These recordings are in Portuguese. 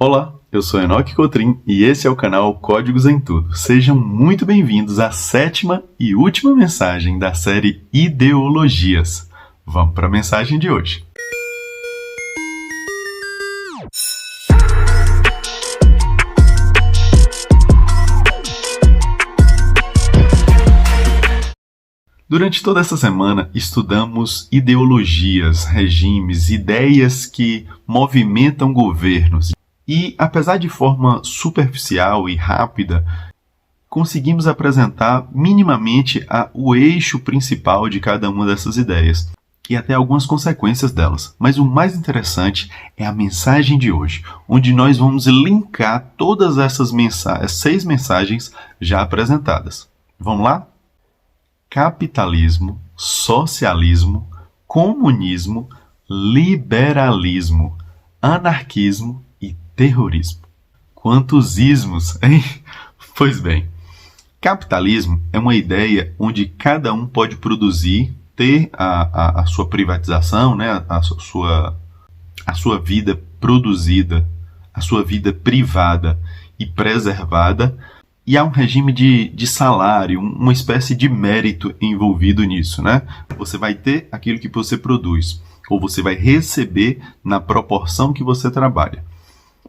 Olá, eu sou Enoque Cotrim e esse é o canal Códigos em Tudo. Sejam muito bem-vindos à 7ª e última mensagem da série Ideologias. Vamos para a mensagem de hoje. Durante toda essa semana, estudamos ideologias, regimes, ideias que movimentam governos. E, apesar de forma superficial e rápida, conseguimos apresentar minimamente o eixo principal de cada uma dessas ideias e até algumas consequências delas. Mas o mais interessante é a mensagem de hoje, onde nós vamos linkar todas essas 6 mensagens já apresentadas. Vamos lá? Capitalismo, socialismo, comunismo, liberalismo, anarquismo e terrorismo. Quantos ismos, hein? Pois bem, capitalismo é uma ideia onde cada um pode produzir, ter a sua privatização, né? a sua vida produzida, a sua vida privada e preservada, e há um regime de salário, uma espécie de mérito envolvido nisso, né? Você vai ter aquilo que você produz, ou você vai receber na proporção que você trabalha.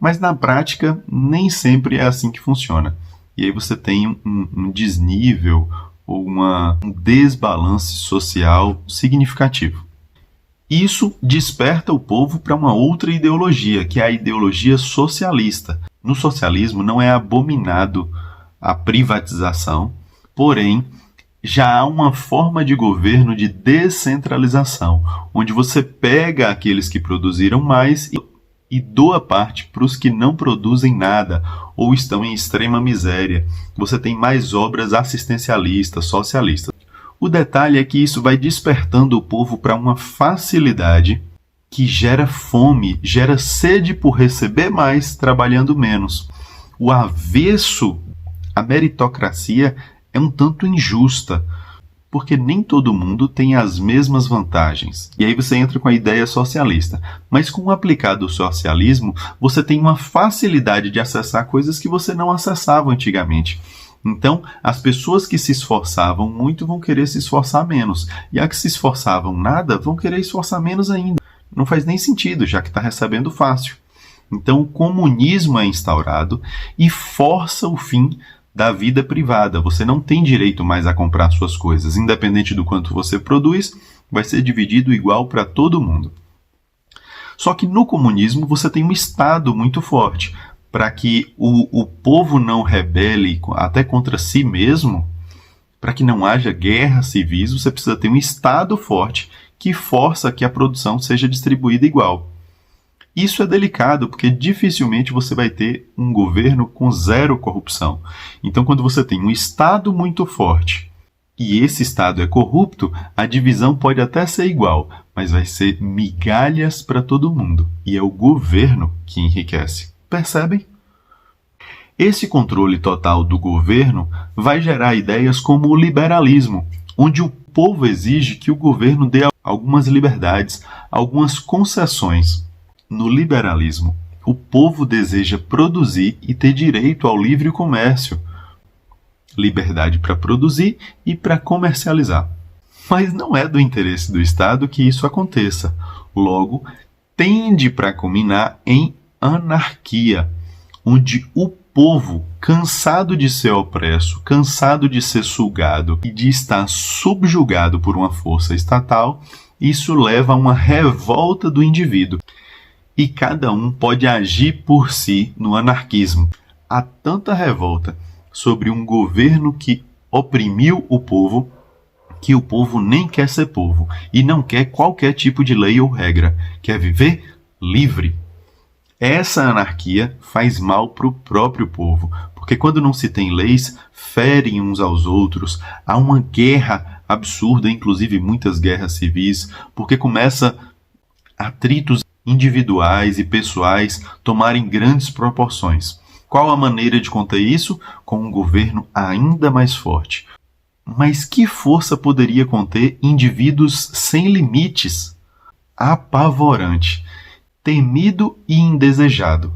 Mas na prática, nem sempre é assim que funciona. E aí você tem um desnível ou um desbalance social significativo. Isso desperta o povo para uma outra ideologia, que é a ideologia socialista. No socialismo não é abominado a privatização, porém, já há uma forma de governo de descentralização, onde você pega aqueles que produziram mais e doa parte para os que não produzem nada ou estão em extrema miséria. Você tem mais obras assistencialistas, socialistas. O detalhe é que isso vai despertando o povo para uma facilidade que gera fome, gera sede por receber mais, trabalhando menos. O avesso, a meritocracia é um tanto injusta, porque nem todo mundo tem as mesmas vantagens. E aí você entra com a ideia socialista. Mas com o aplicado socialismo, você tem uma facilidade de acessar coisas que você não acessava antigamente. Então, as pessoas que se esforçavam muito vão querer se esforçar menos. E as que se esforçavam nada vão querer esforçar menos ainda. Não faz nem sentido, já que está recebendo fácil. Então, o comunismo é instaurado e força o fim da vida privada. Você não tem direito mais a comprar suas coisas. Independente do quanto você produz, vai ser dividido igual para todo mundo. Só que no comunismo você tem um Estado muito forte. Para que o povo não rebele até contra si mesmo, para que não haja guerras civis, você precisa ter um Estado forte que força que a produção seja distribuída igual. Isso é delicado, porque dificilmente você vai ter um governo com zero corrupção. Então, quando você tem um Estado muito forte e esse Estado é corrupto, a divisão pode até ser igual, mas vai ser migalhas para todo mundo. E é o governo que enriquece. Percebem? Esse controle total do governo vai gerar ideias como o liberalismo, onde o povo exige que o governo dê algumas liberdades, algumas concessões. No liberalismo, o povo deseja produzir e ter direito ao livre comércio, liberdade para produzir e para comercializar. Mas não é do interesse do Estado que isso aconteça. Logo, tende para culminar em anarquia, onde o povo, cansado de ser opresso, cansado de ser sugado e de estar subjugado por uma força estatal, isso leva a uma revolta do indivíduo. E cada um pode agir por si no anarquismo. Há tanta revolta sobre um governo que oprimiu o povo, que o povo nem quer ser povo e não quer qualquer tipo de lei ou regra. Quer viver livre. Essa anarquia faz mal para o próprio povo, porque quando não se tem leis, ferem uns aos outros. Há uma guerra absurda, inclusive muitas guerras civis, porque começa atritos individuais e pessoais tomarem grandes proporções. Qual a maneira de conter isso? Com um governo ainda mais forte. Mas que força poderia conter indivíduos sem limites? Apavorante, temido e indesejado,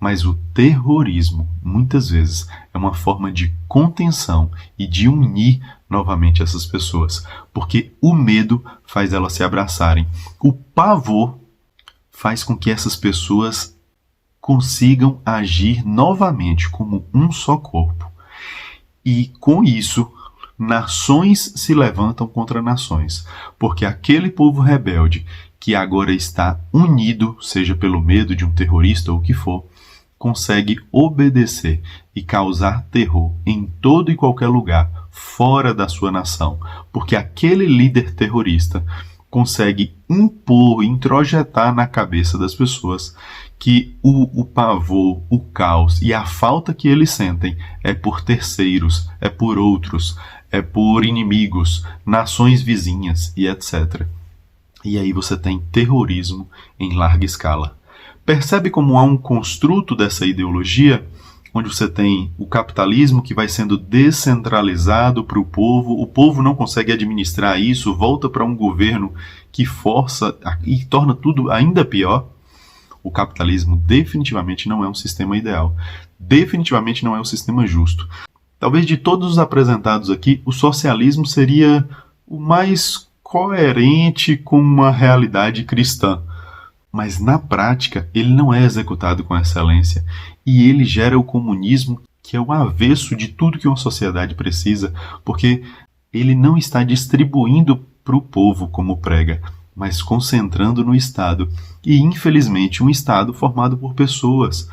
Mas o terrorismo, muitas vezes, é uma forma de contenção e de unir novamente essas pessoas, porque o medo faz elas se abraçarem. O pavor faz com que essas pessoas consigam agir novamente como um só corpo. E com isso, nações se levantam contra nações, porque aquele povo rebelde que agora está unido, seja pelo medo de um terrorista ou o que for, consegue obedecer e causar terror em todo e qualquer lugar fora da sua nação, porque aquele líder terrorista consegue impor, introjetar na cabeça das pessoas que o pavor, o caos e a falta que eles sentem é por terceiros, é por outros, é por inimigos, nações vizinhas e etc. E aí você tem terrorismo em larga escala. Percebe como há um construto dessa ideologia, onde você tem o capitalismo que vai sendo descentralizado para o povo não consegue administrar isso, volta para um governo que força e torna tudo ainda pior. O capitalismo definitivamente não é um sistema ideal, definitivamente não é um sistema justo. Talvez de todos os apresentados aqui, o socialismo seria o mais coerente com uma realidade cristã. Mas na prática, ele não é executado com excelência e ele gera o comunismo, que é o avesso de tudo que uma sociedade precisa, porque ele não está distribuindo para o povo como prega, mas concentrando no Estado. E, infelizmente, um Estado formado por pessoas.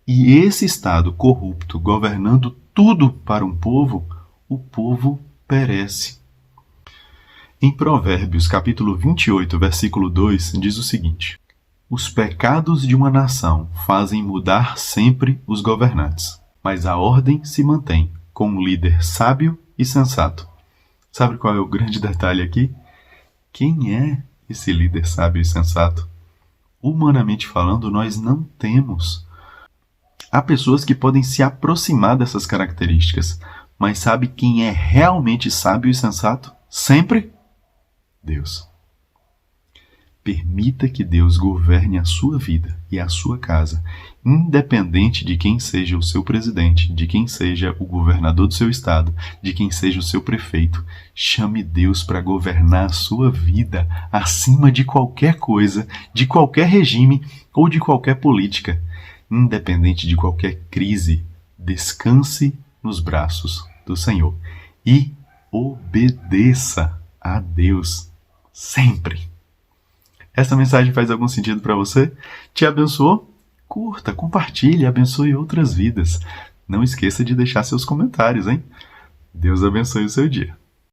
E esse Estado corrupto, governando tudo para um povo, o povo perece. Em Provérbios, capítulo 28, versículo 2, diz o seguinte: os pecados de uma nação fazem mudar sempre os governantes, mas a ordem se mantém com um líder sábio e sensato. Sabe qual é o grande detalhe aqui? Quem é esse líder sábio e sensato? Humanamente falando, nós não temos. Há pessoas que podem se aproximar dessas características, mas sabe quem é realmente sábio e sensato? Sempre? Deus. Permita que Deus governe a sua vida e a sua casa, independente de quem seja o seu presidente, de quem seja o governador do seu estado, de quem seja o seu prefeito. Chame Deus para governar a sua vida acima de qualquer coisa, de qualquer regime ou de qualquer política. Independente de qualquer crise, descanse nos braços do Senhor e obedeça a Deus sempre. Essa mensagem faz algum sentido para você? Te abençoou? Curta, compartilhe, abençoe outras vidas. Não esqueça de deixar seus comentários, hein? Deus abençoe o seu dia.